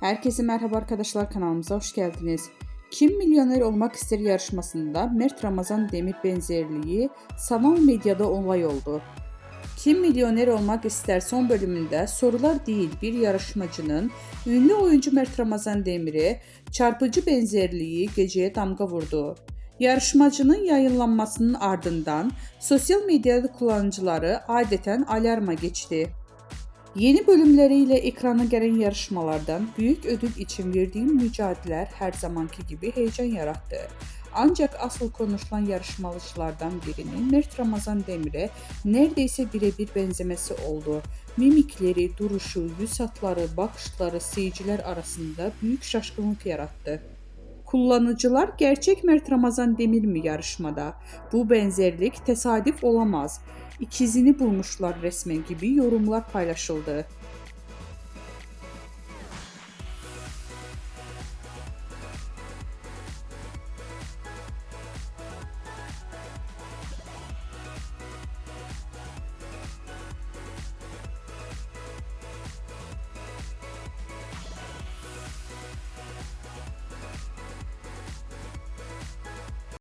Herkese merhaba arkadaşlar, kanalımıza hoş geldiniz. Kim Milyoner Olmak İster yarışmasında Mert Ramazan Demir benzerliği sanal medyada olay oldu. Kim Milyoner Olmak İster son bölümünde sorular değil bir yarışmacının ünlü oyuncu Mert Ramazan Demir'e çarpıcı benzerliği geceye damga vurdu. Yarışmacının yayınlanmasının ardından sosyal medyada kullanıcıları adeten alarma geçti. Yeni bölümleriyle ekrana gelen yarışmalardan büyük ödül için verdiğim mücadeleler her zamanki gibi heyecan yarattı. Ancak asıl konuşulan yarışmacılardan birinin Mert Ramazan Demir'e neredeyse birebir benzemesi oldu. Mimikleri, duruşu, yüz hatları, bakışları seyirciler arasında büyük şaşkınlık yarattı. Kullanıcılar gerçek Mert Ramazan Demir mi yarışmada? Bu benzerlik tesadüf olamaz. İkizini bulmuşlar resmen gibi yorumlar paylaşıldı.